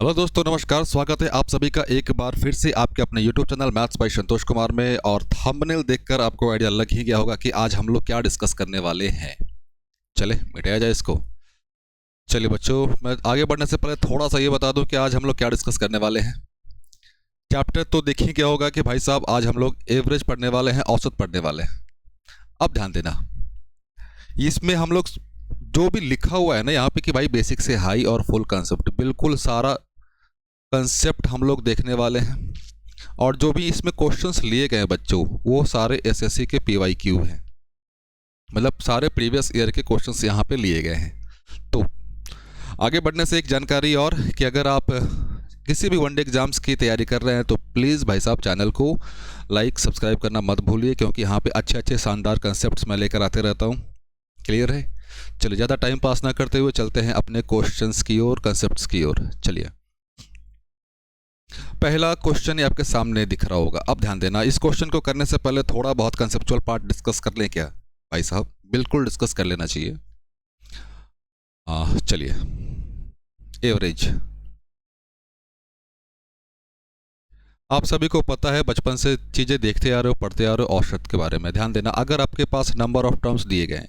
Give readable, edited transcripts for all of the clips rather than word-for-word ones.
Hello दोस्तों, नमस्कार। स्वागत है आप सभी का एक बार फिर से आपके अपने YouTube channel maths by Santosh Kumar में। और थंबनेल देखकर आपको आइडिया लग ही गया होगा कि आज हम लोग क्या डिस्कस करने वाले हैं। चले मिटाया जाए इसको। चलिए बच्चों, मैं आगे बढ़ने से पहले थोड़ा सा ये बता दूं कि आज हम लोग क्या डिस्कस करने वाले हैं। चैप्टर तो देखिए क्या होगा कि भाई साहब आज हम लोग एवरेज पढ़ने वाले हैं, औसत पढ़ने वाले हैं। अब ध्यान देना, इसमें हम लोग जो भी लिखा हुआ है ना यहाँ पे कि भाई बेसिक से हाई और फुल कंसेप्ट, बिल्कुल सारा कंसेप्ट हम लोग देखने वाले हैं। और जो भी इसमें क्वेश्चंस लिए गए हैं बच्चों, वो सारे एसएससी के पीवाईक्यू हैं, मतलब सारे प्रीवियस ईयर के क्वेश्चंस यहाँ पे लिए गए हैं। तो आगे बढ़ने से एक जानकारी और कि अगर आप किसी भी वनडे एग्जाम्स की तैयारी कर रहे हैं तो प्लीज़ भाई साहब चैनल को लाइक सब्सक्राइब करना मत भूलिए, क्योंकि यहाँ पे अच्छे अच्छे शानदार कंसेप्ट मैं लेकर आते रहता हूँ। क्लियर है? चलिए ज़्यादा टाइम पास ना करते हुए चलते हैं अपने क्वेश्चंस की ओर, कंसेप्ट की ओर। चलिए, पहला क्वेश्चन ये आपके सामने दिख रहा होगा। अब ध्यान देना, इस क्वेश्चन को करने से पहले थोड़ा बहुत कंसेप्चुअल पार्ट डिस्कस कर लें क्या भाई साहब? बिल्कुल डिस्कस कर लेना चाहिए। चलिए, एवरेज आप सभी को पता है, बचपन से चीज़ें देखते आ रहे हो, पढ़ते आ रहे हो औसत के बारे में। ध्यान देना, अगर आपके पास नंबर ऑफ टर्म्स दिए गए हैं,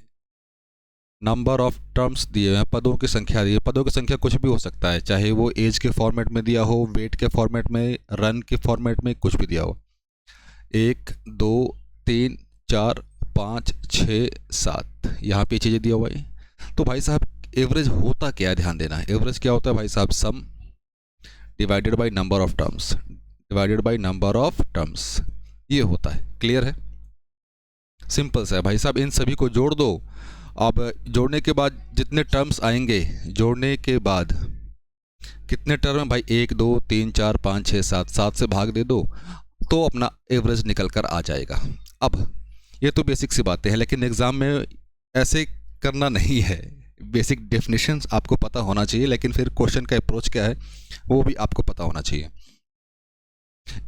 नंबर ऑफ टर्म्स दिए हैं, पदों की संख्या दी है, पदों की संख्या कुछ भी हो सकता है, चाहे वो एज के फॉर्मेट में दिया हो, वेट के फॉर्मेट में, रन के फॉर्मेट में, कुछ भी दिया हो। 1 2 3 4 5 6 7 यहाँ पे चीज़ें दिया हुआ है। तो भाई साहब एवरेज होता क्या है? ध्यान देना, एवरेज क्या होता है भाई साहब? सम divided by number of terms, divided by number of terms, ये होता है। क्लियर है? सिंपल सा है भाई साहब, इन सभी को जोड़ दो। अब जोड़ने के बाद जितने टर्म्स आएंगे, जोड़ने के बाद कितने टर्म है भाई? 1 2 3 4 5 6 7, 7 से भाग दे दो तो अपना एवरेज निकल कर आ जाएगा। अब ये तो बेसिक सी बातें हैं, लेकिन एग्ज़ाम में ऐसे करना नहीं है। बेसिक डेफिनेशंस आपको पता होना चाहिए, लेकिन फिर क्वेश्चन का अप्रोच क्या है वो भी आपको पता होना चाहिए।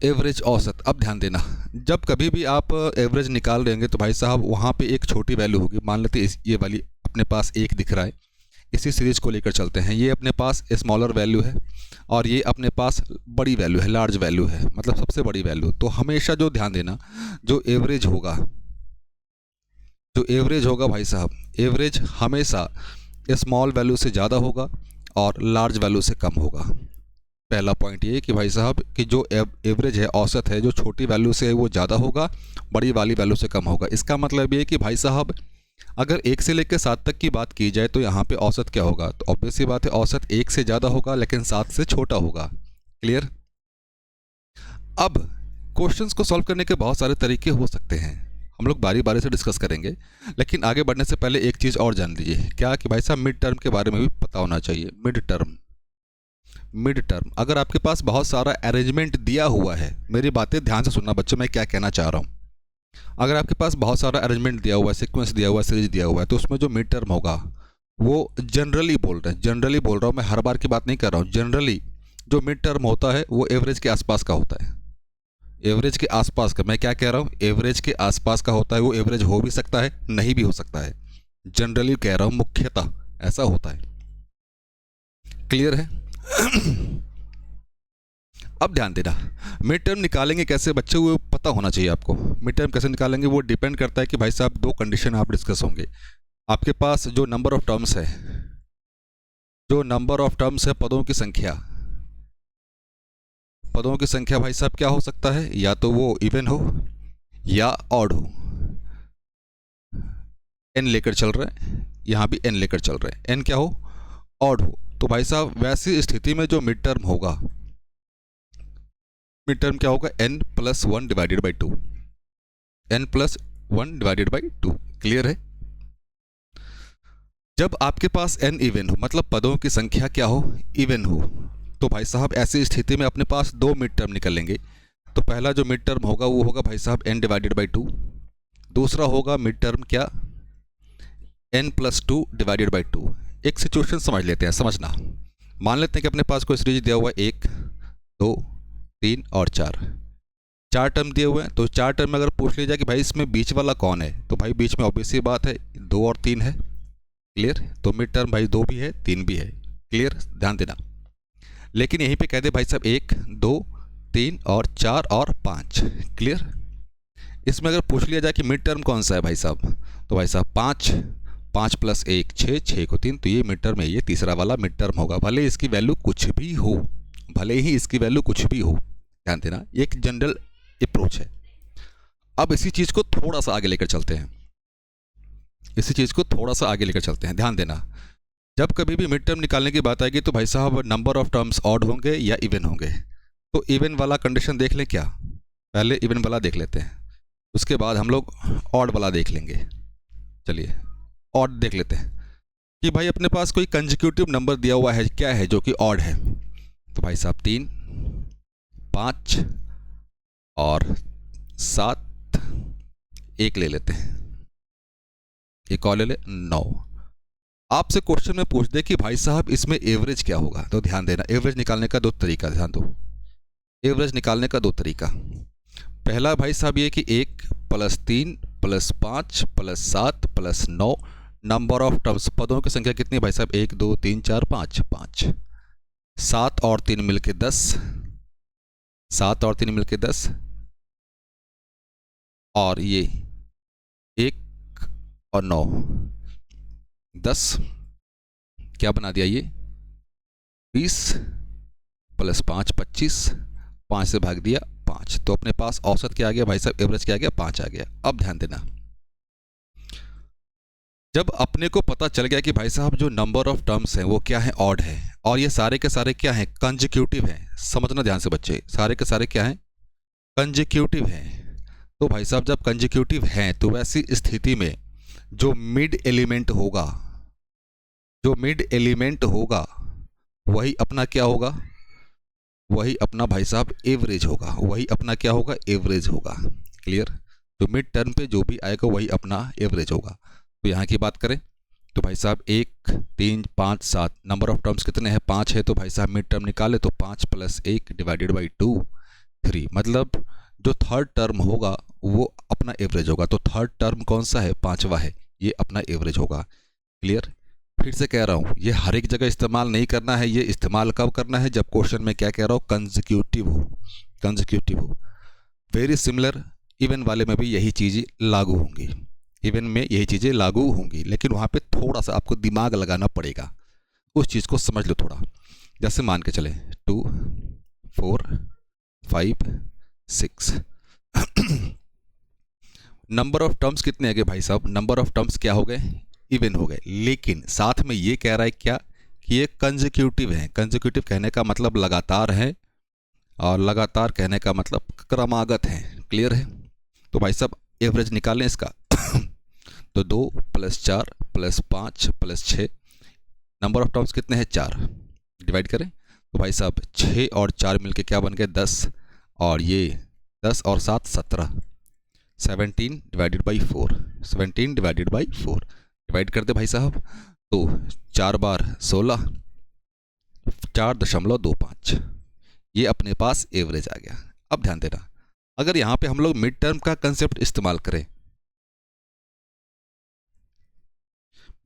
एवरेज, औसत। अब ध्यान देना, जब कभी भी आप एवरेज निकाल रहे होंगे तो भाई साहब वहाँ पे एक छोटी वैल्यू होगी। मान लेते ये वाली अपने पास एक दिख रहा है, इसी सीरीज को लेकर चलते हैं। ये अपने पास स्मॉलर वैल्यू है और ये अपने पास बड़ी वैल्यू है, लार्ज वैल्यू है, मतलब सबसे बड़ी वैल्यू। तो हमेशा जो ध्यान देना, जो एवरेज होगा, जो एवरेज होगा भाई साहब, एवरेज हमेशा स्मॉल वैल्यू से ज़्यादा होगा और लार्ज वैल्यू से कम होगा। पहला पॉइंट ये कि भाई साहब कि जो एवरेज है, औसत है, जो छोटी वैल्यू से है वो ज़्यादा होगा, बड़ी वाली वैल्यू से कम होगा। इसका मतलब ये कि भाई साहब अगर 1 से लेकर 7 तक की बात की जाए तो यहाँ पे औसत क्या होगा? तो ऑब्वियस सी बात है, औसत 1 से ज़्यादा होगा लेकिन 7 से छोटा होगा। क्लियर? अब क्वेश्चंस को सॉल्व करने के बहुत सारे तरीके हो सकते हैं, हम लोग बारी बारी से डिस्कस करेंगे। लेकिन आगे बढ़ने से पहले एक चीज़ और जान लीजिए, क्या कि भाई साहब मिड टर्म के बारे में भी पता होना चाहिए। मिड टर्म, मिड टर्म, अगर आपके पास बहुत सारा अरेंजमेंट दिया हुआ है, मेरी बातें ध्यान से सुनना बच्चों, मैं क्या कहना चाह रहा हूँ। अगर आपके पास बहुत सारा अरेंजमेंट दिया हुआ है, सीक्वेंस दिया हुआ है, सीरीज दिया हुआ है, तो उसमें जो मिड टर्म होगा वो जनरली बोल रहे हैं, जनरली बोल रहा हूँ मैं, हर बार की बात नहीं कर रहा हूँ। जनरली जो मिड टर्म होता है वो एवरेज के आसपास का होता है। एवरेज के आसपास का, मैं क्या कह रहा हूँ, एवरेज के आसपास का होता है। वो एवरेज हो भी सकता है, नहीं भी हो सकता है, जनरली कह रहा हूँ, मुख्यतः ऐसा होता है। क्लियर है? अब ध्यान देना, मिड टर्म निकालेंगे कैसे बच्चों, वो पता होना चाहिए आपको। मिड टर्म कैसे निकालेंगे वो डिपेंड करता है कि भाई साहब दो कंडीशन आप डिस्कस होंगे। आपके पास जो नंबर ऑफ टर्म्स है, जो नंबर ऑफ टर्म्स है, पदों की संख्या, पदों की संख्या भाई साहब क्या हो सकता है? या तो वो इवन हो या ऑड हो। एन लेकर चल रहे हैं, यहाँ भी एन लेकर चल रहे हैं, एन क्या हो? ऑड हो। तो भाई साहब वैसी स्थिति में जो मिड टर्म होगा, मिड टर्म क्या होगा? n plus 1 divided by 2, n plus 1 divided by 2। Clear है? जब आपके पास n इवन हो, मतलब पदों की संख्या क्या हो? इवन हो, तो भाई साहब ऐसी स्थिति में अपने पास दो मिड टर्म निकलेंगे। तो पहला जो मिड टर्म होगा वो होगा भाई साहब n डिवाइडेड बाई 2। दूसरा होगा मिड टर्म क्या? n plus 2 divided by 2। एक सिचुएशन समझ लेते हैं, समझना। मान लेते हैं कि अपने पास कोई सीरीज दिया हुआ है 1 2 3 और 4, चार टर्म दिए हुए हैं। तो चार टर्म में अगर पूछ लिया जाए कि भाई इसमें बीच वाला कौन है, तो भाई बीच में ऑब्वियस सी बात है 2 और 3 है। क्लियर? तो मिड टर्म भाई 2 भी है, 3 भी है। क्लियर? ध्यान देना, लेकिन यहीं पे कह दे भाई साहब 1 2 3 और 4 और 5। क्लियर। इसमें अगर पूछ लिया जाए कि मिड टर्म कौन सा है भाई साहब, तो भाई साहब 5, 5 + 1 6, 6 को 3, तो ये मिड टर्म है, ये तीसरा वाला मिड टर्म होगा, भले इसकी वैल्यू कुछ भी हो, भले ही इसकी वैल्यू कुछ भी हो। ध्यान देना, ये एक जनरल अप्रोच है। अब इसी चीज़ को थोड़ा सा आगे लेकर चलते हैं, इसी चीज़ को थोड़ा सा आगे लेकर चलते हैं। ध्यान देना, जब कभी भी मिड टर्म निकालने की बात आएगी तो भाई साहब नंबर ऑफ टर्म्स ऑड होंगे या इवन होंगे। तो इवन वाला कंडीशन देख लें क्या, पहले इवन वाला देख लेते हैं, उसके बाद हम लोग ऑड वाला देख लेंगे। चलिए ऑड देख लेते हैं कि भाई अपने पास कोई कंजिक्यूटिव नंबर दिया हुआ है, क्या है जो कि ऑड है। तो भाई साहब 3 5 और 7, एक ले लेते हैं, एक और ले ले 9। आपसे क्वेश्चन में पूछ दे कि भाई साहब इसमें एवरेज क्या होगा, तो ध्यान देना एवरेज निकालने का 2 तरीका, ध्यान दो, एवरेज निकालने का 2 तरीका। पहला भाई साहब ये कि 1 + 3 + 5 + 7 + 9, नंबर ऑफ टर्म्स, पदों की संख्या कितनी है भाई साहब, 1 2 3 4 5, 5, 7 और 3 मिलके 10, 7 और 3 मिलके 10, और ये 1 और 9 10, क्या बना दिया ये 20 + 5 25, 5 से भाग दिया 5, तो अपने पास औसत क्या आ गया भाई साहब, एवरेज क्या आ गया, 5 आ गया। अब ध्यान देना, जब अपने को पता चल गया कि भाई साहब जो नंबर ऑफ टर्म्स हैं वो क्या है, ऑड है, और ये सारे के सारे क्या हैं, कंजिक्यूटिव हैं। समझना ध्यान से बच्चे, सारे के सारे क्या हैं, कंजिक्यूटिव हैं। तो भाई साहब जब कंजिक्यूटिव हैं तो वैसी स्थिति में जो मिड एलिमेंट होगा, जो मिड एलिमेंट होगा वही अपना क्या होगा, वही अपना भाई साहब एवरेज होगा, वही अपना क्या होगा, एवरेज होगा। क्लियर। तो मिड टर्म पे जो भी आएगा वही अपना एवरेज होगा। तो यहाँ की बात करें तो भाई साहब 1 3 5 7, नंबर ऑफ टर्म्स कितने हैं, 5 है, तो भाई साहब मिड टर्म निकाले तो 5 + 1 / 2 3, मतलब जो थर्ड टर्म होगा वो अपना एवरेज होगा। तो थर्ड टर्म कौन सा है, 5वां है, ये अपना एवरेज होगा। क्लियर। फिर से कह रहा हूँ, ये हर एक जगह इस्तेमाल नहीं करना है, ये इस्तेमाल कब करना है, जब क्वेश्चन में क्या कह रहा हूँ, कंजिक्यूटिव हो, कंजिक्यूटिव हो। वेरी सिमिलर इवन वाले में भी यही चीज़ें लागू होंगी, इवन में यही चीज़ें लागू होंगी, लेकिन वहाँ पे थोड़ा सा आपको दिमाग लगाना पड़ेगा, उस चीज़ को समझ लो थोड़ा। जैसे मान के चले 2 4 5 6 नंबर ऑफ टर्म्स कितने आ गए भाई साहब, नंबर ऑफ टर्म्स क्या हो गए, इवन हो गए, लेकिन साथ में ये कह रहा है क्या कि ये कंजिक्यूटिव है। कंजिक्यूटिव कहने का मतलब लगातार है, और लगातार कहने का मतलब क्रमागत है। क्लियर है। तो भाई साहब एवरेज निकालें इसका तो 2 + 4 + 5 + 6, नंबर ऑफ टर्म्स कितने हैं, 4, डिवाइड करें तो भाई साहब 6 और 4 मिलके क्या बन गए, 10, और ये 10 और 7 17, 17 / 4, 17 / 4 डिवाइड कर दे भाई साहब, तो 4 बार 16, 4.25, ये अपने पास एवरेज आ गया। अब ध्यान देना, अगर यहाँ पे हम लोग मिड टर्म का कंसेप्ट इस्तेमाल करें,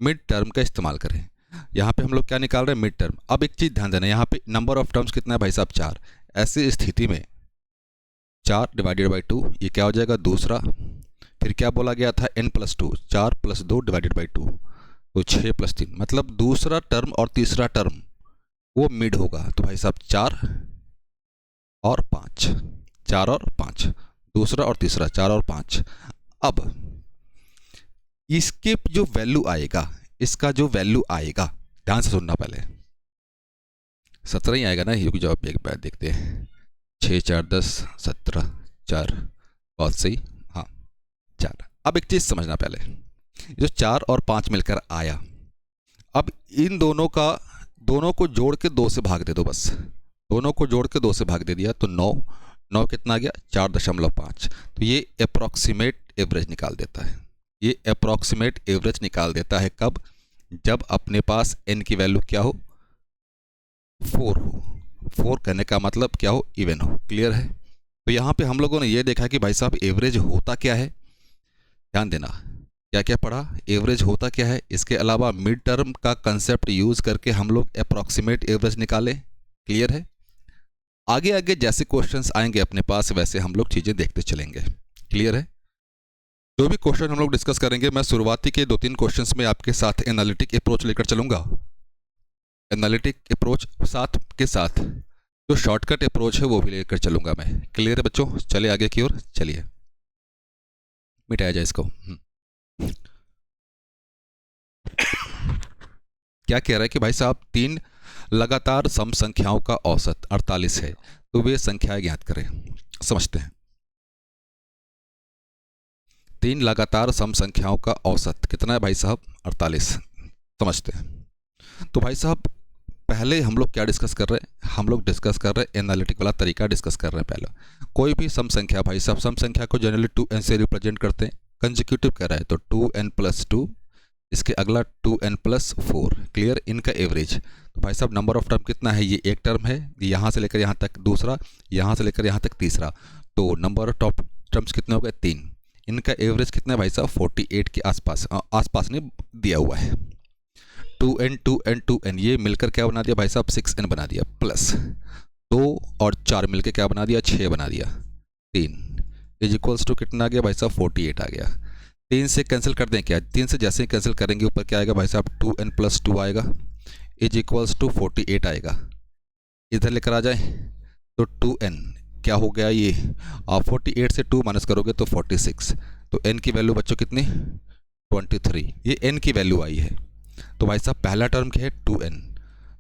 मिड टर्म का इस्तेमाल करें, यहाँ पे हम लोग क्या निकाल रहे हैं, मिड टर्म। अब एक चीज़ ध्यान देना, यहाँ पे नंबर ऑफ टर्म्स कितना है भाई साहब, 4, ऐसी स्थिति में 4 / 2 ये क्या हो जाएगा, दूसरा। फिर क्या बोला गया था, n+2, 4 + 2 / 2, तो 6 + 3, मतलब दूसरा टर्म और तीसरा टर्म वो मिड होगा। तो भाई साहब 4 और 5, 4 और 5, दूसरा और तीसरा 4 और 5। अब इसके जो वैल्यू आएगा, इसका जो वैल्यू आएगा, ध्यान से सुनना, पहले 17 ही आएगा ना, क्योंकि जवाब एक बार देखते हैं, 6 4 10 17 4, बहुत सही, हाँ 4। अब एक चीज़ समझना, पहले जो 4 और 5 मिलकर आया, अब इन दोनों को जोड़ के 2 से भाग दे दो, बस दोनों को जोड़ के 2 से भाग दे दिया तो 9 कितना आ गया, 4.5। तो ये अप्रॉक्सीमेट एवरेज निकाल देता है, ये अप्रॉक्सीमेट एवरेज निकाल देता है। कब, जब अपने पास n की वैल्यू क्या हो, 4 हो। 4 कहने का मतलब क्या हो, इवन हो। क्लियर है। तो यहाँ पे हम लोगों ने ये देखा कि भाई साहब एवरेज होता क्या है, ध्यान देना, क्या क्या पढ़ा, एवरेज होता क्या है। इसके अलावा मिड टर्म का कंसेप्ट यूज़ करके हम लोग अप्रॉक्सीमेट एवरेज निकाले, क्लियर है? आगे आगे जैसे क्वेश्चंस आएंगे अपने पास वैसे हम लोग चीज़ें देखते चलेंगे। क्लियर है? जो भी क्वेश्चन हम लोग डिस्कस करेंगे, मैं शुरुआती के 2-3 क्वेश्चंस में आपके साथ एनालिटिक अप्रोच लेकर चलूँगा। एनालिटिक अप्रोच साथ के साथ जो शॉर्टकट अप्रोच है वो भी लेकर चलूँगा मैं। क्लियर है बच्चों? चलिए आगे की ओर चलिए, मिटाया जाए इसको। क्या कह रहा है कि भाई साहब 3 लगातार सम संख्याओं का औसत 48 है, तो वे संख्याएं ज्ञात करें। समझते हैं। 3 लगातार सम संख्याओं का औसत कितना है भाई साहब? 48। समझते हैं। तो भाई साहब पहले हम लोग क्या डिस्कस कर रहे हैं? हम लोग डिस्कस कर रहे हैं एनालिटिक वाला तरीका डिस्कस कर रहे हैं। पहला कोई भी सम संख्या, भाई साहब सम संख्या को जनरली 2n से रिप्रेजेंट करते हैं। कंसेक्यूटिव कर रहा है तो 2n+2, इसके अगला 2n+4। क्लियर? इनका एवरेज। तो भाई साहब नंबर ऑफ टर्म कितना है? ये एक टर्म है, यहाँ से लेकर यहाँ तक दूसरा, यहाँ से लेकर यहाँ तक तीसरा, तो नंबर ऑफ टर्म्स कितने हो गए? 3। इनका एवरेज कितना है भाई साहब? 48 के आसपास, आसपास ने दिया हुआ है। 2n 2n 2n ये मिलकर क्या बना दिया भाई साहब? 6n बना दिया, प्लस 2 और 4 मिलकर क्या बना दिया? 6 बना दिया। 3 इज इक्वल्स टू कितना आ गया भाई साहब? 48 आ गया। 3 से कैंसिल कर दें क्या? 3 से जैसे ही कैंसिल करेंगे ऊपर क्या आएगा भाई साहब? 2n+2 आएगा, इज इक्वल्स टू 48 आएगा। इधर लेकर आ जाए तो 2n क्या हो गया? ये 48 से 2 माइनस करोगे तो 46, तो n की वैल्यू बच्चों कितनी? 23। ये n की वैल्यू आई है। तो भाई साहब पहला टर्म क्या है? 2n,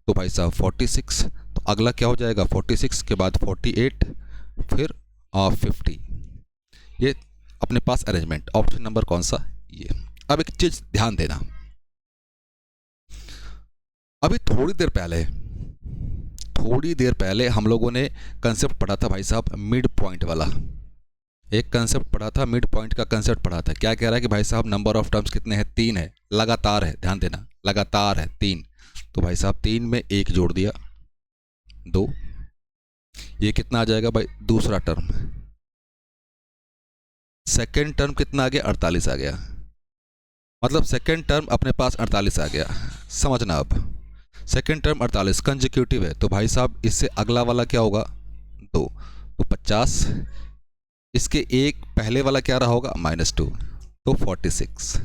तो भाई साहब 46, तो अगला क्या हो जाएगा? 46 के बाद 48, फिर 50। ये अपने पास अरेंजमेंट। ऑप्शन नंबर कौन सा? ये। अब एक चीज ध्यान देना, अभी थोड़ी देर पहले हम लोगों ने कंसेप्ट पढ़ा था भाई साहब मिड पॉइंट वाला। एक कंसेप्ट पढ़ा था, मिड पॉइंट का कंसेप्ट पढ़ा था। क्या कह रहा है कि भाई साहब नंबर ऑफ टर्म्स कितने हैं? 3 है, लगातार है, ध्यान देना, लगातार है 3। तो भाई साहब 3 में 1 जोड़ दिया, 2, ये कितना आ जाएगा भाई? दूसरा टर्म। सेकेंड टर्म कितना आ गया? 48 आ गया। मतलब सेकेंड टर्म अपने पास 48 आ गया। समझना, अब सेकेंड टर्म 48 कंसेक्यूटिव है, तो भाई साहब इससे अगला वाला क्या होगा? 2, तो 50। इसके एक पहले वाला क्या रहा होगा? -2, तो 46।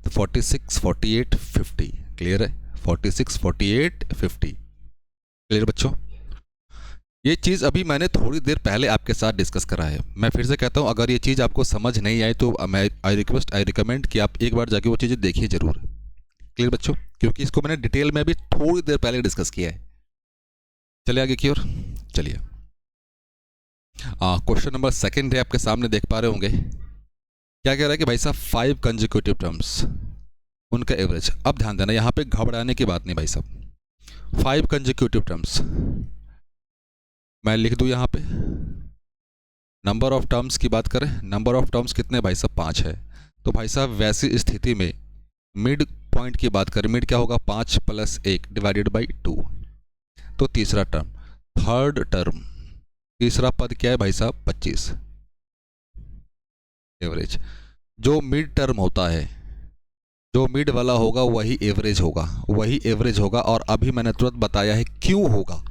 तो 46 48 50। क्लियर है? 46 48 50। क्लियर बच्चों? ये चीज़ अभी मैंने थोड़ी देर पहले आपके साथ डिस्कस करा है। मैं फिर से कहता हूँ, अगर ये चीज़ आपको समझ नहीं आई तो मैं आई रिकमेंड कि आप एक बार जाके वो चीज़ें देखिए ज़रूर। क्लियर बच्चों? क्योंकि इसको मैंने डिटेल में भी थोड़ी देर पहले डिस्कस किया है। चलिए आगे की ओर चलिए। क्वेश्चन नंबर 2 है आपके सामने, देख पा रहे होंगे। क्या कह रहा है कि भाई साहब 5 कंसेक्यूटिव टर्म्स, उनका एवरेज। अब ध्यान देना, यहाँ पे घबराने की बात नहीं भाई साहब। 5 कंसेक्यूटिव टर्म्स मैं लिख दूँ यहाँ पे। नंबर ऑफ टर्म्स की बात करें, नंबर ऑफ टर्म्स कितने भाई साहब? 5 है। तो भाई साहब वैसी स्थिति में मिड पॉइंट की बात करें, मिड क्या होगा? 5 + 1 डिवाइडेड बाई 2, तो तीसरा टर्म, थर्ड टर्म, तीसरा पद क्या है भाई साहब? 25। एवरेज। जो मिड टर्म होता है, जो मिड वाला होगा वही एवरेज होगा, वही एवरेज होगा। और अभी मैंने तुरंत बताया है क्यों होगा।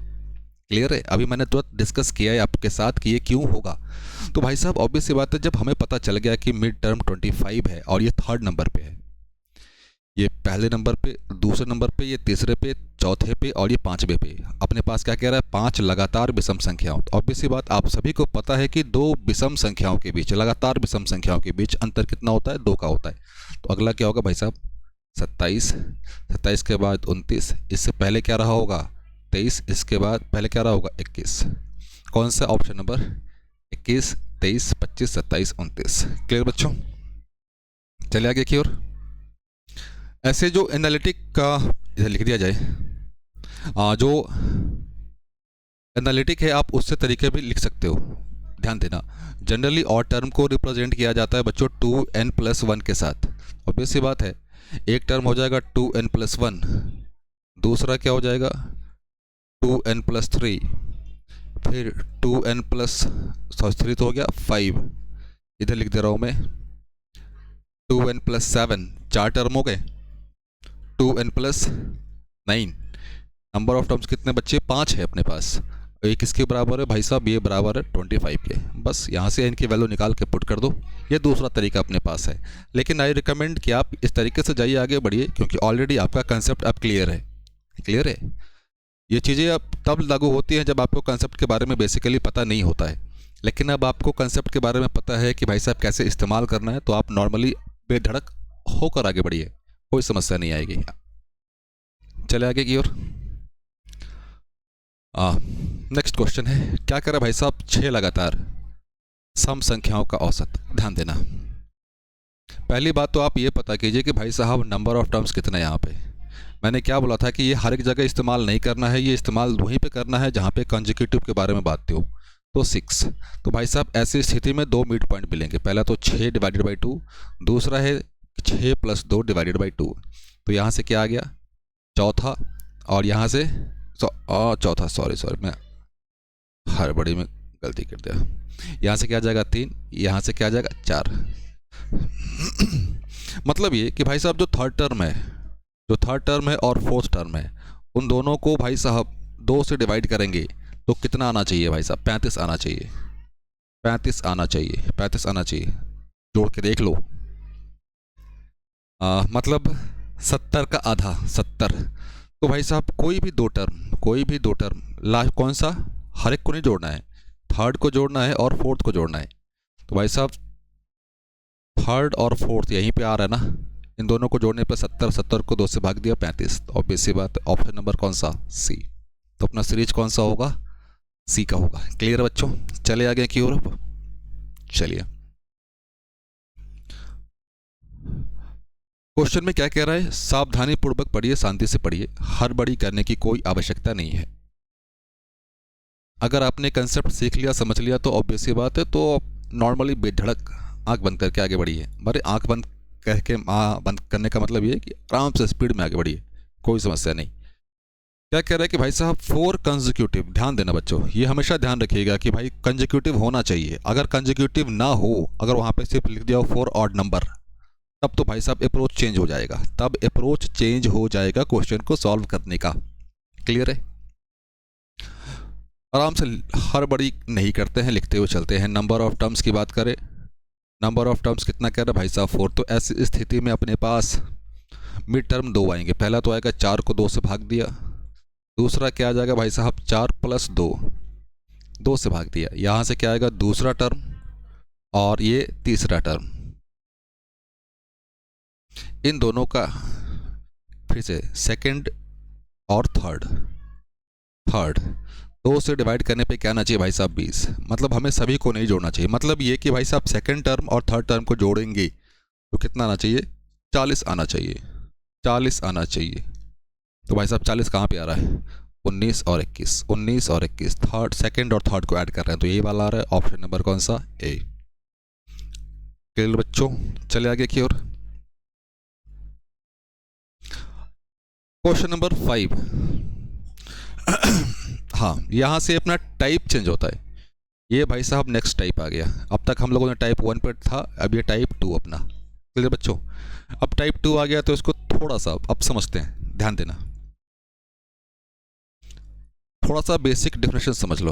क्लियर है? अभी मैंने तुरंत डिस्कस किया है आपके साथ कि ये क्यों होगा। तो भाई साहब ऑब्वियस सी बात है, जब हमें पता चल गया कि मिड टर्म 25 है और ये थर्ड नंबर पे है, ये पहले नंबर पे, दूसरे नंबर पे, ये तीसरे पे, चौथे पे और ये 5वें पे, अपने पास क्या कह रहा है? 5 लगातार विषम संख्याओं। तो ऑब्वियस सी बात, आप सभी को पता है कि 2 विषम संख्याओं के बीच, लगातार विषम संख्याओं के बीच अंतर कितना होता है? 2 का होता है। तो अगला क्या होगा भाई साहब? 27, 27 के बाद 29, इससे पहले क्या रहा होगा? 23, इसके बाद पहले क्या रहा होगा? 21। कौन सा? Option number 21, 23, 25, 27, 29। क्लियर बच्चों? चलिए आगे की ओर। ऐसे जो एनालिटिक का इधर लिख दिया जाए, जो एनालिटिक है आप उससे तरीके भी लिख सकते हो। ध्यान देना, जनरली और टर्म को रिप्रेजेंट किया जाता है बच्चों 2n+1 के साथ। ऑब्वियस सी बात है, एक टर्म हो जाएगा 2n+1, दूसरा क्या हो जाएगा? 2n+3, फिर 2n+3 तो हो गया 5, इधर लिख दे रहा हूँ मैं 2n+7, 4 टर्म हो गए, 2n+9, नंबर ऑफ टर्म्स कितने बच्चे, 5 है अपने पास। ये किसके बराबर है भाई साहब, ये बराबर है 25 के। बस यहाँ से इनकी वैल्यू निकाल के पुट कर दो। ये दूसरा तरीका अपने पास है, लेकिन आई रिकमेंड कि आप इस तरीके से जाइए, आगे बढ़िए, क्योंकि ऑलरेडी आपका कंसेप्ट अब क्लियर है। क्लियर है। ये चीज़ें अब तब लागू होती हैं जब आपको कंसेप्ट के बारे में बेसिकली पता नहीं होता है, लेकिन अब आपको कंसेप्ट के बारे में पता है कि भाई साहब कैसे इस्तेमाल करना है, तो आप नॉर्मली बेधड़क होकर आगे बढ़िए, कोई समस्या नहीं आएगी। चले आगे की ओर। नेक्स्ट क्वेश्चन है, क्या करें भाई साहब, 6 लगातार सम संख्याओं का औसत। ध्यान देना, पहली बात तो आप ये पता कीजिए कि भाई साहब नंबर ऑफ टर्म्स कितना है यहाँ पे। मैंने क्या बोला था कि ये हर एक जगह इस्तेमाल नहीं करना है, ये इस्तेमाल वहीं पे करना है जहाँ पे कंजिक्यूटिव के बारे में बात हो। तो 6, तो भाई साहब ऐसी स्थिति में 2 मिड पॉइंट मिलेंगे। पहला तो 6 डिवाइडेड बाई 2, दूसरा है 6 + 2 डिवाइडेड बाई 2। तो यहाँ से क्या आ गया, चौथा, और यहाँ से चौथा, सॉरी मैं हड़बड़ी में गलती कर दिया। यहाँ से क्या आ जाएगा 3, यहाँ से क्या आ जाएगा 4। मतलब ये कि भाई साहब जो थर्ड टर्म है और फोर्थ टर्म है, उन दोनों को भाई साहब 2 से डिवाइड करेंगे तो कितना आना चाहिए भाई साहब, 35 आना चाहिए। 35 आना चाहिए, जोड़ के देख लो। मतलब 70 का आधा 70। तो भाई साहब कोई भी दो टर्म लास्ट कौन सा, हर एक को नहीं जोड़ना है, थर्ड को जोड़ना है और फोर्थ को जोड़ना है। तो भाई साहब थर्ड और फोर्थ यहीं पे आ रहा है ना, इन दोनों को जोड़ने पर 70 को 2 से भाग दिया 35। तो ऑब्वियस सी बात, ऑप्शन नंबर कौन सा, सी। तो अपना सीरीज कौन सा होगा, सी का होगा। क्लियर बच्चों, चले आगे की ओर। चलिए क्वेश्चन में क्या कह रहा है, सावधानी पूर्वक पढ़िए, शांति से पढ़िए, हड़बड़ी करने की कोई आवश्यकता नहीं है। अगर आपने कंसेप्ट सीख लिया, समझ लिया, तो ऑब्वियस सी बात है, तो नॉर्मली बेधड़क आंख बंद करके आगे बढ़िए। अरे आंख बंद करके बंद करने का मतलब ये है कि आराम से स्पीड में आगे बढ़िए, कोई समस्या नहीं। क्या कह रहा है कि भाई साहब 4 कंजिक्यूटिव, ध्यान देना बच्चों, ये हमेशा ध्यान रखिएगा कि भाई कंजिक्यूटिव होना चाहिए। अगर कंजिक्यूटिव ना हो, अगर वहाँ पे सिर्फ लिख दिया हो 4 ऑड नंबर, तब तो भाई साहब अप्रोच चेंज हो जाएगा, क्वेश्चन को सॉल्व करने का। क्लियर है। आराम से हड़बड़ी नहीं करते हैं, लिखते हुए चलते हैं। नंबर ऑफ टर्म्स की बात करें, नंबर ऑफ टर्म्स कितना कह रहा है भाई साहब 4। तो ऐसी स्थिति में अपने पास मिड टर्म 2 आएंगे। पहला तो आएगा 4 को 2 से भाग दिया, दूसरा क्या आ जाएगा भाई साहब 4 + 2, 2 से भाग दिया। यहाँ से क्या आएगा दूसरा टर्म, और ये तीसरा टर्म। इन दोनों का फिर से सेकंड और थर्ड 2 से डिवाइड करने पे क्या आना चाहिए भाई साहब 20। मतलब हमें सभी को नहीं जोड़ना चाहिए, मतलब ये कि भाई साहब सेकंड टर्म और थर्ड टर्म को जोड़ेंगे तो कितना आना चाहिए, 40 आना चाहिए, 40 आना चाहिए। तो भाई साहब 40 कहाँ पे आ रहा है, 19 और 21, थर्ड सेकंड और थर्ड को ऐड कर रहे हैं, तो यही वाला आ रहा है। ऑप्शन नंबर कौन सा, ए। क्लियर बच्चों, चले आगे की ओर। Question number 5। हाँ, यहाँ से अपना टाइप चेंज होता है। ये भाई साहब नेक्स्ट टाइप आ गया। अब तक हम लोगों ने टाइप 1 पर था, अब ये टाइप 2 अपना। क्लियर बच्चों, अब टाइप 2 आ गया, तो इसको थोड़ा सा अब समझते हैं, ध्यान देना। थोड़ा सा बेसिक डेफिनेशन समझ लो।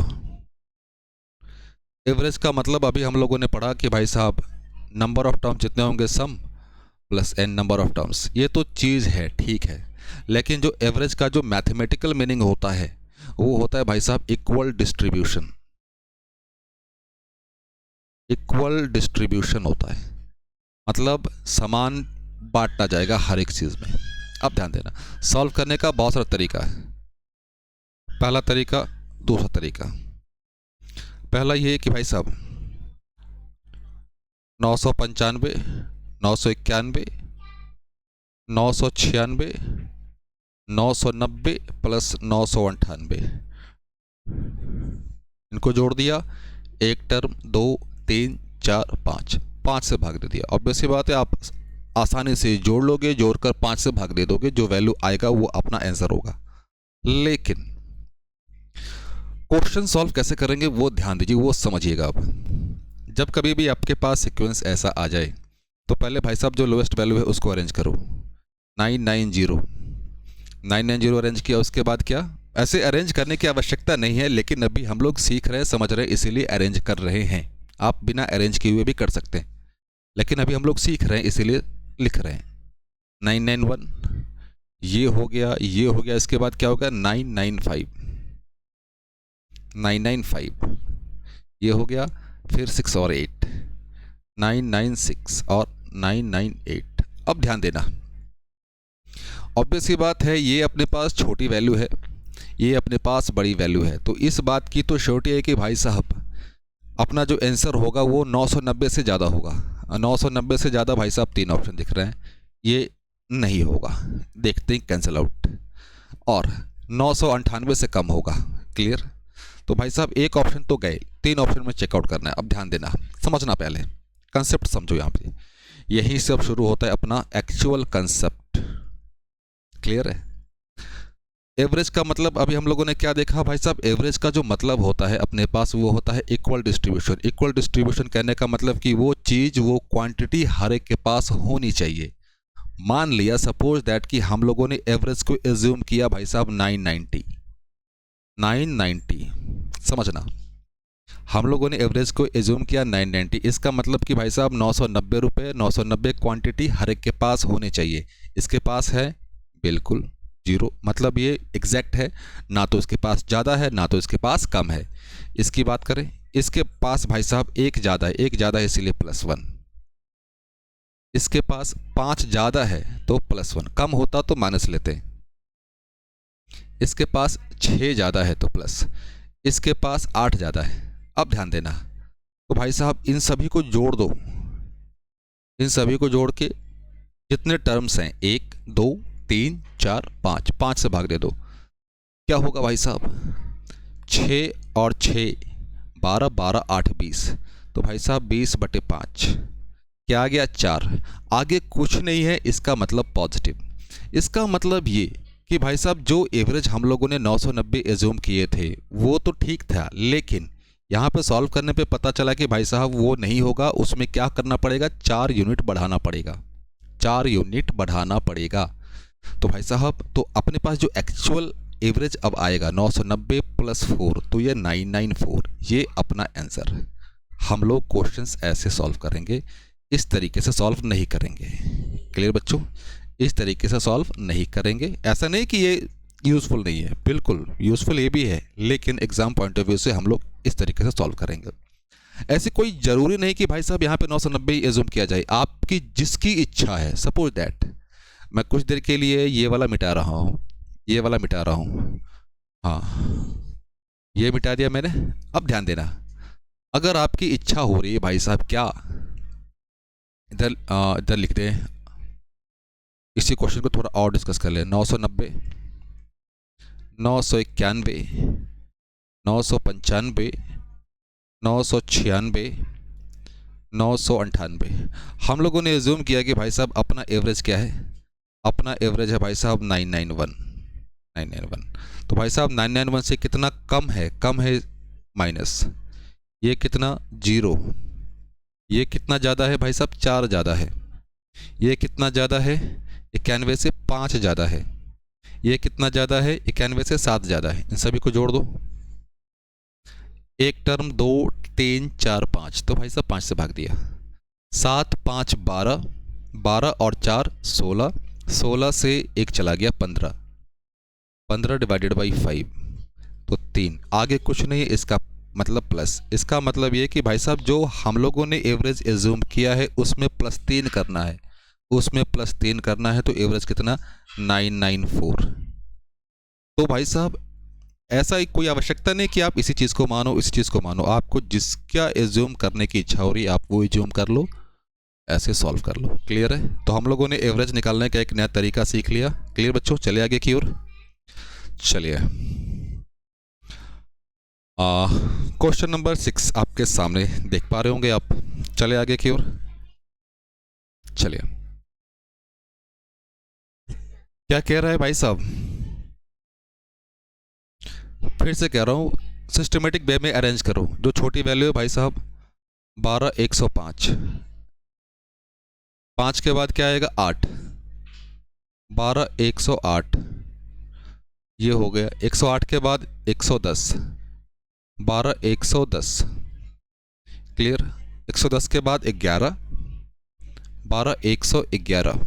एवरेज का मतलब अभी हम लोगों ने पढ़ा कि भाई साहब नंबर ऑफ टर्म्स जितने होंगे sum plus n number of terms. ये तो चीज़ है, ठीक है, लेकिन जो एवरेज का जो मैथमेटिकल मीनिंग होता है वो होता है भाई साहब इक्वल डिस्ट्रीब्यूशन होता है। मतलब समान बांटा जाएगा हर एक चीज़ में। अब ध्यान देना, सॉल्व करने का बहुत सारा तरीका है। पहला तरीका, दूसरा तरीका। पहला ये है कि भाई साहब 995, 991, 996, 990 + 998, इनको जोड़ दिया, एक टर्म 2 3 4 5 से भाग दे दिया। ऑब्वियस सी बात है, आप आसानी से जोड़ लोगे, जोड़कर 5 से भाग दे दोगे, जो वैल्यू आएगा वो अपना आंसर होगा। लेकिन क्वेश्चन सॉल्व कैसे करेंगे वो ध्यान दीजिए, वो समझिएगा। अब जब कभी भी आपके पास सीक्वेंस ऐसा आ जाए तो पहले भाई साहब जो लोएस्ट वैल्यू है उसको अरेंज करो। 990 990 अरेंज किया, उसके बाद क्या, ऐसे अरेंज करने की आवश्यकता नहीं है, लेकिन अभी हम लोग सीख रहे हैं, समझ रहे हैं, इसीलिए अरेंज कर रहे हैं। आप बिना अरेंज किए हुए भी कर सकते हैं, लेकिन अभी हम लोग सीख रहे हैं इसीलिए लिख रहे हैं। 991 ये हो गया, ये हो गया, इसके बाद क्या होगा, 995, 995 ये हो गया, फिर 6 और 8, 996 और 998। अब ध्यान देना, ऑब्वियस सी बात है, ये अपने पास छोटी वैल्यू है, ये अपने पास बड़ी वैल्यू है, तो इस बात की तो श्योरिटी है कि भाई साहब अपना जो आंसर होगा वो 990 से ज़्यादा होगा। 990 से ज़्यादा भाई साहब 3 ऑप्शन दिख रहे हैं, ये नहीं होगा, देखते हैं कैंसिल आउट। और 998 से कम होगा, क्लियर। तो भाई साहब एक ऑप्शन तो गए, 3 ऑप्शन में चेकआउट करना है। अब ध्यान देना, समझना, पहले कंसेप्ट समझो यहाँ पे, यहीं से अब शुरू होता है अपना एक्चुअल कंसेप्ट, क्लियर है। एवरेज का मतलब अभी हम लोगों ने क्या देखा भाई साहब, एवरेज का जो मतलब होता है अपने पास वो होता है इक्वल डिस्ट्रीब्यूशन। इक्वल डिस्ट्रीब्यूशन कहने का मतलब कि वो चीज़, वो क्वांटिटी हर एक के पास होनी चाहिए। मान लिया सपोज दैट कि हम लोगों ने एवरेज को एज्यूम किया भाई साहब 990, 990 समझना, हम लोगों ने एवरेज को एज्यूम किया 990, इसका मतलब कि भाई साहब 990 रुपये, 990 क्वांटिटी हर एक के पास होने चाहिए। इसके पास है बिल्कुल जीरो, मतलब ये एग्जैक्ट है, ना तो इसके पास ज़्यादा है ना तो इसके पास कम है। इसकी बात करें, इसके पास भाई साहब एक ज़्यादा है, एक ज़्यादा है इसीलिए +1। इसके पास 5 ज़्यादा है तो +1, कम होता तो माइनस लेते हैं। इसके पास 6 ज़्यादा है तो प्लस, इसके पास 8 ज़्यादा है। अब ध्यान देना, तो भाई साहब इन सभी को जोड़ दो, इन सभी को जोड़ के जितने टर्म्स हैं 1 2 3 4 5, 5 से भाग दे दो, क्या होगा भाई साहब, 6 और 6 12, 12 8 20, तो भाई साहब 20/5 क्या आ गया, 4। आगे कुछ नहीं है, इसका मतलब पॉजिटिव। इसका मतलब ये कि भाई साहब जो एवरेज हम लोगों ने 990 एज्यूम किए थे वो तो ठीक था, लेकिन यहाँ पे सॉल्व करने पे पता चला कि भाई साहब वो नहीं होगा, उसमें क्या करना पड़ेगा, 4 यूनिट बढ़ाना पड़ेगा, 4 यूनिट बढ़ाना पड़ेगा। तो भाई साहब तो अपने पास जो एक्चुअल एवरेज अब आएगा 990 + 4, तो ये 994, ये अपना आंसर है। हम लोग क्वेश्चंस ऐसे सॉल्व करेंगे, इस तरीके से सॉल्व नहीं करेंगे, क्लियर बच्चों, इस तरीके से सॉल्व नहीं करेंगे। ऐसा नहीं कि ये यूज़फुल नहीं है, बिल्कुल यूज़फुल ये भी है, लेकिन एग्जाम पॉइंट ऑफ व्यू से हम लोग इस तरीके से सॉल्व करेंगे। ऐसे कोई ज़रूरी नहीं कि भाई साहब यहाँ पे 990 एज्यूम किया जाए, आपकी जिसकी इच्छा है। सपोज दैट मैं कुछ देर के लिए ये वाला मिटा रहा हूँ, ये वाला मिटा रहा हूँ, हाँ ये मिटा दिया मैंने। अब ध्यान देना, अगर आपकी इच्छा हो रही है भाई साहब, क्या इधर इधर लिख दें, इसी क्वेश्चन को थोड़ा और डिस्कस कर ले, 990, 991, 995, 996, 998। हम लोगों ने एज्यूम किया कि भाई साहब अपना एवरेज क्या है, अपना एवरेज है भाई साहब 991, 991। तो भाई साहब 991 से कितना कम है, कम है माइनस, ये कितना 0, ये कितना ज़्यादा है भाई साहब 4 ज़्यादा है, ये कितना ज़्यादा है 91 से 5 ज़्यादा है, ये कितना ज़्यादा है 91 से 7 ज़्यादा है। इन सभी को जोड़ दो, एक टर्म 2 3 4 5, तो भाई साहब 5 से भाग दिया, 7 5 12, 12 और 4 16, 16 से एक चला गया 15, 15 / 5 तो 3, आगे कुछ नहीं, इसका मतलब प्लस। इसका मतलब ये कि भाई साहब जो हम लोगों ने एवरेज एज्यूम किया है उसमें +3 करना है, उसमें +3 करना है, तो एवरेज कितना 994। तो भाई साहब ऐसा ही कोई आवश्यकता नहीं कि आप इसी चीज़ को मानो इसी चीज़ को मानो, आपको जिसका एज्यूम करने की इच्छा हो रही है आप वो एज्यूम कर लो, ऐसे सॉल्व कर लो, क्लियर है। तो हम लोगों ने एवरेज निकालने का एक नया तरीका सीख लिया, क्लियर बच्चों। चले आगे की ओर, चलिए क्वेश्चन नंबर 6 आपके सामने देख पा रहे होंगे आप, चले आगे की ओर। चलिए क्या कह रहा है भाई साहब, फिर से कह रहा हूँ, सिस्टमेटिक वे में अरेंज करो। जो छोटी वैल्यू है भाई साहब 12 105, 5 के बाद क्या आएगा 8, 12 108, ये हो गया 108 के बाद 110, 12 110, क्लियर। 110 के बाद 11, 12 111,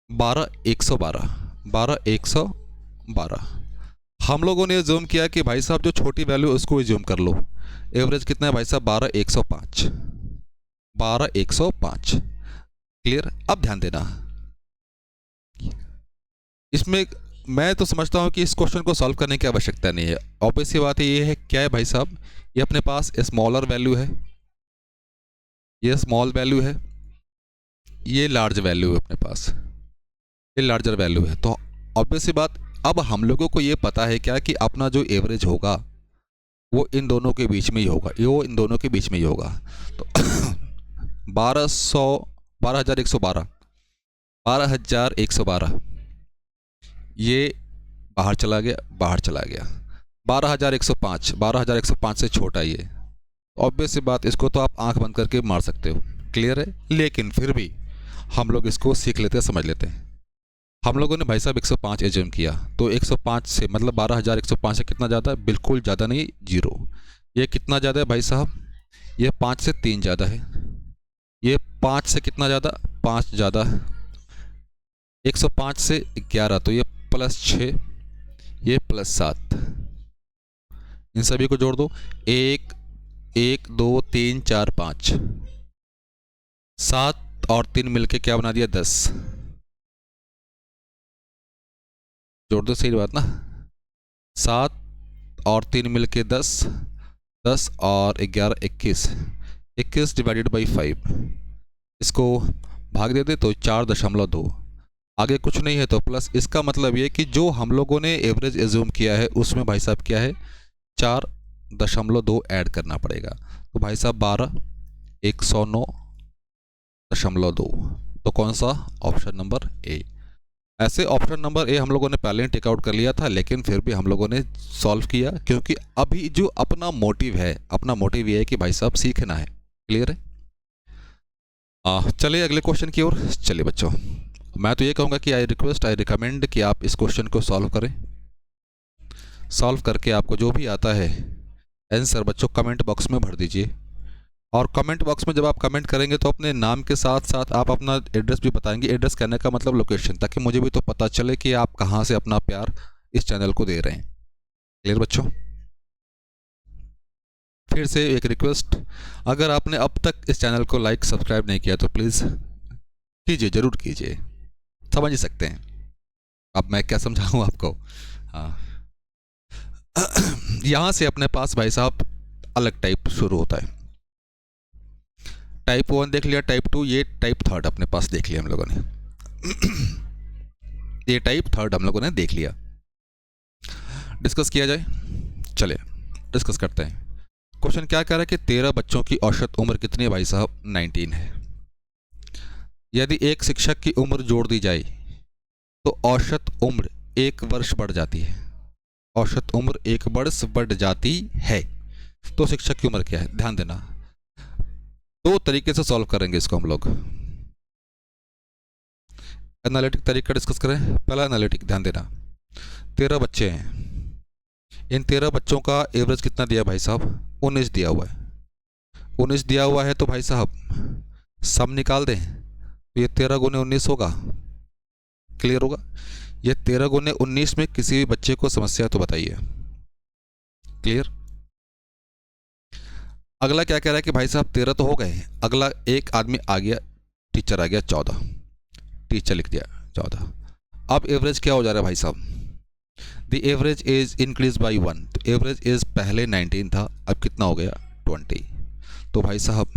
12 112, 12 112। हम लोगों ने ज्यूम किया कि भाई साहब जो छोटी वैल्यू उसको ज्यूम कर लो। एवरेज कितना है भाई साहब? 12 105, 12 105, क्लियर। अब ध्यान देना, इसमें मैं तो समझता हूँ कि इस क्वेश्चन को सॉल्व करने की आवश्यकता नहीं है। ऑब्वियस सी बात है, ये है क्या है भाई साहब, ये अपने पास स्मॉलर वैल्यू है, ये स्मॉल वैल्यू है, ये लार्ज वैल्यू है अपने पास, ये लार्जर वैल्यू है। तो ऑब्वियस सी बात, अब हम लोगों को ये पता है क्या कि अपना जो एवरेज होगा वो इन दोनों के बीच में ही होगा, वो इन दोनों के बीच में ही होगा। तो 12,112, 12,112, ये बाहर चला गया, बाहर चला गया। 12,105, 12,105 से छोटा ये। ऑब्वियस सी बात, इसको तो आप आंख बंद करके मार सकते हो, क्लियर है। लेकिन फिर भी हम लोग इसको सीख लेते हैं, समझ लेते हैं। हम लोगों ने भाई साहब 105 एज्यूम किया, तो 105 से मतलब 12,105 से कितना ज़्यादा है? बिल्कुल ज़्यादा नहीं, 0। ये कितना ज़्यादा है भाई साहब? ये 5 से 3 ज़्यादा है। ये 5 से कितना ज़्यादा? 5 ज़्यादा है। 105 से 11, तो ये +6, ये +7, इन सभी को जोड़ दो। 1 1 2 3 4 5, 7 और 3 मिलके क्या बना दिया? 10। जोड़ दो, सही बात ना। 7 और 3 मिलके 10, 10 और 11 21, 21 डिवाइडेड बाई 5, इसको भाग दे दे तो 4.2। आगे कुछ नहीं है तो प्लस। इसका मतलब ये कि जो हम लोगों ने एवरेज एज्यूम किया है उसमें भाई साहब क्या है? 4.2 ऐड करना पड़ेगा। तो भाई साहब 12,109.2, तो कौन सा? Option number A. ऐसे ऑप्शन नंबर ए हम लोगों ने पहले ही टेक आउट कर लिया था, लेकिन फिर भी हम लोगों ने सॉल्व किया, क्योंकि अभी जो अपना मोटिव है, अपना मोटिव ये है कि भाई साहब सीखना है, क्लियर है। चलिए अगले क्वेश्चन की ओर। चलिए बच्चों, मैं तो ये कहूँगा कि आई रिकमेंड कि आप इस क्वेश्चन को सॉल्व करें। सॉल्व करके आपको जो भी आता है आंसर बच्चों कमेंट बॉक्स में भर दीजिए। और कमेंट बॉक्स में जब आप कमेंट करेंगे तो अपने नाम के साथ साथ आप अपना एड्रेस भी बताएंगे। एड्रेस कहने का मतलब लोकेशन, ताकि मुझे भी तो पता चले कि आप कहाँ से अपना प्यार इस चैनल को दे रहे हैं। क्लियर बच्चों? फिर से एक रिक्वेस्ट, अगर आपने अब तक इस चैनल को लाइक सब्सक्राइब नहीं किया तो प्लीज़ कीजिए, ज़रूर कीजिए। समझ ही सकते हैं अब मैं क्या समझाऊँ आपको। हाँ, यहाँ से अपने पास भाई साहब अलग टाइप शुरू होता है। टाइप 1 देख लिया, टाइप 2, ये टाइप 3 अपने पास देख लिया हम लोगों ने। ये टाइप 3 हम लोगों ने देख लिया। डिस्कस किया जाए, चले डिस्कस करते हैं। क्वेश्चन क्या कह रहा है कि 13 बच्चों की औसत उम्र कितनी है भाई साहब? 19 है। यदि एक शिक्षक की उम्र जोड़ दी जाए तो औसत उम्र 1 वर्ष बढ़ जाती है। औसत उम्र 1 वर्ष बढ़ जाती है, तो शिक्षक की उम्र क्या है? ध्यान देना, 2 तरीके से सॉल्व करेंगे इसको हम लोग। एनालिटिक तरीका डिस्कस करें। पहला एनालिटिक, ध्यान देना, 13 बच्चे हैं, इन 13 बच्चों का एवरेज कितना दिया भाई साहब? 19 दिया हुआ है। 19 दिया हुआ है तो भाई साहब सम निकाल दें, ये 13 गुने 19 होगा, क्लियर होगा। ये 13 गुने 19 में किसी भी बच्चे को समस्या तो बताइए, क्लियर। अगला क्या कह रहा है कि भाई साहब 13 तो हो गए, अगला एक आदमी आ गया, टीचर आ गया 14, टीचर लिख दिया 14। अब एवरेज क्या हो जा रहा है भाई साहब? The average is increase by 1। तो एवरेज इज पहले 19 था, अब कितना हो गया? 20। तो भाई साहब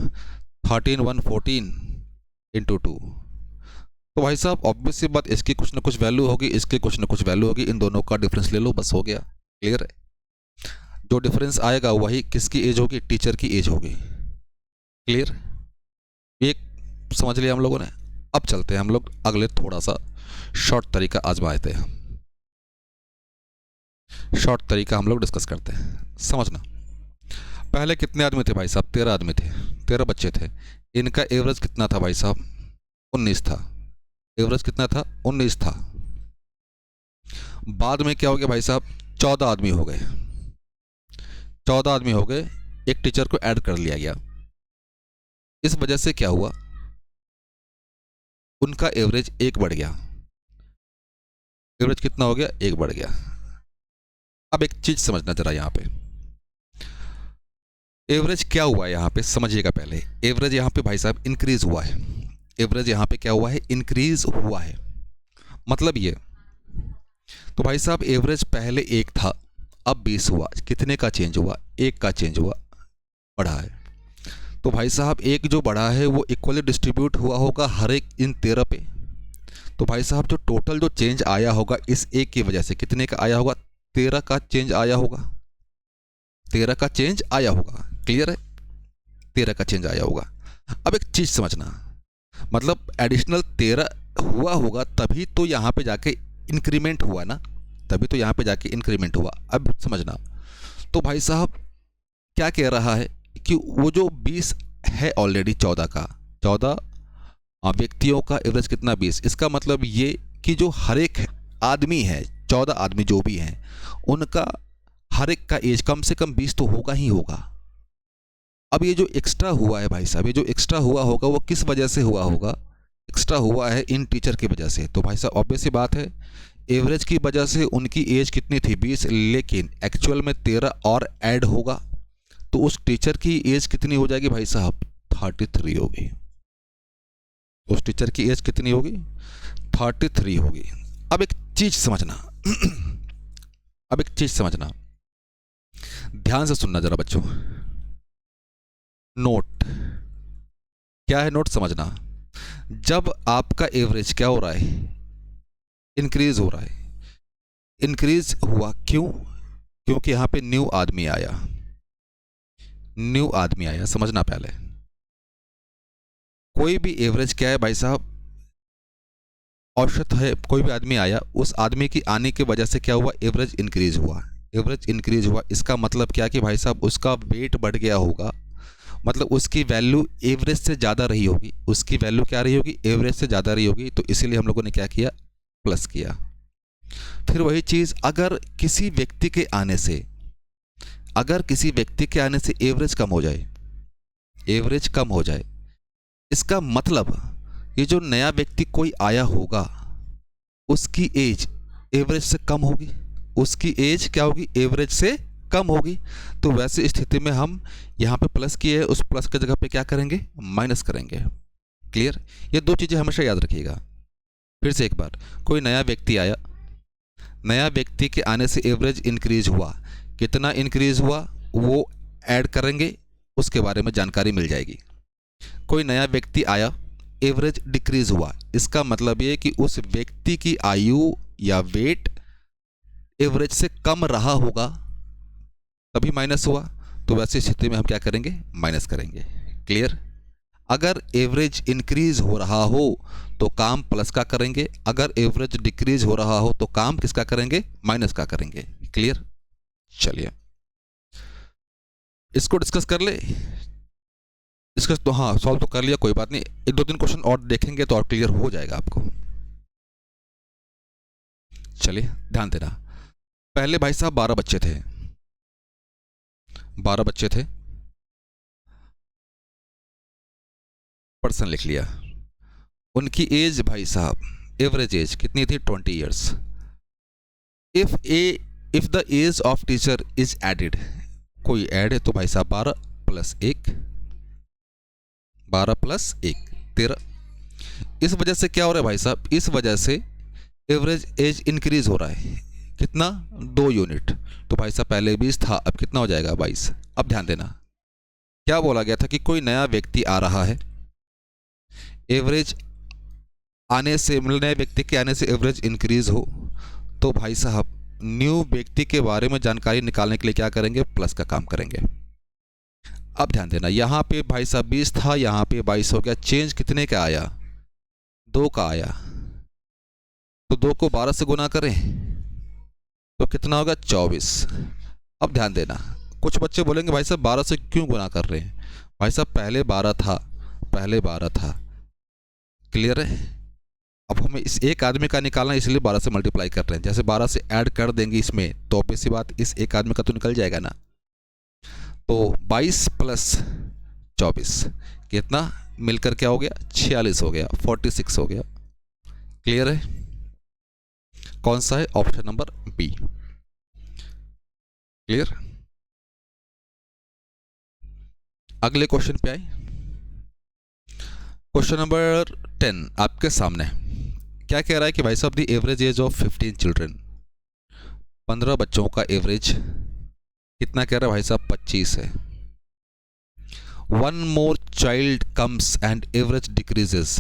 13 1 14 इंटू 2। तो भाई साहब ऑब्वियस सी बात, इसकी कुछ ना कुछ वैल्यू होगी, इसकी कुछ ना कुछ वैल्यू होगी, इन दोनों का डिफरेंस ले लो, बस हो गया, क्लियर है। जो डिफरेंस आएगा वही किसकी एज होगी? टीचर की एज होगी, क्लियर। एक समझ लिया हम लोगों ने। अब चलते हैं हम लोग अगले, थोड़ा सा शॉर्ट तरीका आजमाते हैं। शॉर्ट तरीका हम लोग डिस्कस करते हैं, समझना। पहले कितने आदमी थे भाई साहब? 13 आदमी थे, 13 बच्चे थे। इनका एवरेज कितना था भाई साहब? 19 था। एवरेज कितना था? 19 था। बाद में क्या हो गया भाई साहब, 14 आदमी हो गए, 14 आदमी हो गए, एक टीचर को ऐड कर लिया गया। इस वजह से क्या हुआ, उनका एवरेज 1 बढ़ गया। एवरेज कितना हो गया, 1 बढ़ गया। अब एक चीज समझना जरा, यहाँ पे एवरेज क्या हुआ है, यहाँ पे समझिएगा पहले। एवरेज यहाँ पे भाई साहब इंक्रीज हुआ है। एवरेज यहाँ पे क्या हुआ है, इंक्रीज हुआ है। मतलब ये, तो भाई साहब एवरेज पहले 1 था, अब 20 हुआ। कितने का चेंज हुआ, 1 का चेंज हुआ, बढ़ा है। तो भाई साहब 1 जो बढ़ा है वो इक्वली डिस्ट्रीब्यूट हुआ होगा हर एक इन 13 पे। तो भाई साहब जो टोटल जो चेंज आया होगा इस 1 की वजह से, कितने का आया होगा, 13 का चेंज आया होगा। 13 का चेंज आया होगा, क्लियर है, 13 का चेंज आया होगा। अब एक चीज समझना, मतलब एडिशनल 13 हुआ होगा तभी तो यहाँ पे जाके इंक्रीमेंट हुआ ना, तभी तो यहाँ पे जाके इंक्रीमेंट हुआ। अब समझना, तो भाई साहब क्या कह रहा है कि वो जो 20 है ऑलरेडी 14 का, 14 व्यक्तियों का एवरेज कितना, 20। इसका मतलब ये कि जो हर एक आदमी है, 14 आदमी जो भी हैं, उनका हर एक का एज कम से कम 20 तो होगा ही होगा। अब ये जो एक्स्ट्रा हुआ है भाई साहब, ये जो एक्स्ट्रा हुआ होगा वो किस वजह से हुआ होगा, एक्स्ट्रा हुआ है इन टीचर की वजह से। तो भाई साहब ऑब्वियस सी बात है, एवरेज की वजह से उनकी एज कितनी थी, 20, लेकिन एक्चुअल में 13 और ऐड होगा, तो उस टीचर की एज कितनी हो जाएगी भाई साहब, 33 होगी। उस टीचर की एज कितनी होगी, 33 होगी। अब एक चीज समझना अब एक चीज समझना, ध्यान से सुनना जरा बच्चों। नोट क्या है, नोट समझना। जब आपका एवरेज क्या हो रहा है, इंक्रीज हो रहा है। इंक्रीज हुआ क्यों, क्योंकि यहां पे न्यू आदमी आया, न्यू आदमी आया। समझना पहले, कोई भी एवरेज क्या है भाई साहब, औसत है। कोई भी आदमी आया, उस आदमी की आने की वजह से क्या हुआ, एवरेज इंक्रीज हुआ। एवरेज इंक्रीज हुआ, इसका मतलब क्या कि भाई साहब उसका वेट बढ़ गया होगा, मतलब उसकी वैल्यू एवरेज से ज़्यादा रही होगी। उसकी वैल्यू क्या रही होगी, एवरेज से ज़्यादा रही होगी। तो इसीलिए हम लोगों ने क्या किया, प्लस किया। फिर वही चीज़, अगर किसी व्यक्ति के आने से, अगर किसी व्यक्ति के आने से एवरेज कम हो जाए, एवरेज कम हो जाए, इसका मतलब ये जो नया व्यक्ति कोई आया होगा उसकी एज एवरेज से कम होगी, उसकी एज क्या होगी, एवरेज से कम होगी। तो वैसे स्थिति में हम यहाँ पे प्लस किए, उस प्लस की जगह पे क्या करेंगे, माइनस करेंगे। क्लियर, ये 2 चीज़ें हमेशा याद रखिएगा। फिर से एक बार, कोई नया व्यक्ति आया, नया व्यक्ति के आने से एवरेज इंक्रीज हुआ, कितना इंक्रीज हुआ वो ऐड करेंगे, उसके बारे में जानकारी मिल जाएगी। कोई नया व्यक्ति आया, एवरेज डिक्रीज हुआ, इसका मतलब ये कि उस व्यक्ति की आयु या वेट एवरेज से कम रहा होगा, तभी माइनस हुआ। तो वैसी स्थिति में हम क्या करेंगे, माइनस करेंगे। क्लियर, अगर एवरेज इंक्रीज हो रहा हो तो काम प्लस का करेंगे, अगर एवरेज डिक्रीज हो रहा हो तो काम किसका करेंगे, माइनस का करेंगे। क्लियर, चलिए इसको डिस्कस कर ले। डिस्कस तो हाँ, सॉल्व तो कर लिया, कोई बात नहीं, 1-2-3 क्वेश्चन और देखेंगे तो और क्लियर हो जाएगा आपको। चलिए ध्यान देना, पहले भाई साहब 12 बच्चे थे, 12 बच्चे थे, पर्सन लिख लिया। उनकी एज भाई साहब, एवरेज एज कितनी थी, 20 years. If the age of teacher is added, कोई ऐड है तो भाई साहब 12 + 1, 12 + 1 13। इस वजह से क्या हो रहा है भाई साहब, इस वजह से एवरेज एज इंक्रीज हो रहा है, कितना, 2 यूनिट। तो भाई साहब पहले 20 था, अब कितना हो जाएगा, 22। अब ध्यान देना, क्या बोला गया था कि कोई नया व्यक्ति आ रहा है, एवरेज आने से, नए व्यक्ति के आने से एवरेज इंक्रीज हो, तो भाई साहब न्यू व्यक्ति के बारे में जानकारी निकालने के लिए क्या करेंगे, प्लस का काम करेंगे। अब ध्यान देना, यहाँ पे भाई साहब 20 था, यहाँ पे 22 हो गया, चेंज कितने का आया, 2 का आया। तो 2 को 12 से गुना करें तो कितना होगा, 24। अब ध्यान देना, कुछ बच्चे बोलेंगे भाई साहब 12 से क्यों गुना कर रहे हैं, भाई साहब पहले 12 था, पहले 12 था। क्लियर है, अब हमें इस एक आदमी का निकालना है, इसलिए 12 से मल्टीप्लाई कर रहे हैं। जैसे 12 से ऐड कर देंगे इसमें तो ऑब्वियस सी बात इस एक आदमी का तो निकल जाएगा ना। तो 22 प्लस 24 कितना मिलकर क्या हो गया, 46 हो गया, 46 हो गया। क्लियर है? कौन सा है? Option number B. क्लियर? अगले क्वेश्चन पे आए। क्वेश्चन नंबर 10 आपके सामने क्या कह रहा है कि भाई साहब the average age of 15 children, 15 बच्चों का एवरेज कितना कह रहा है भाई साहब, 25 है। One more child comes and average decreases,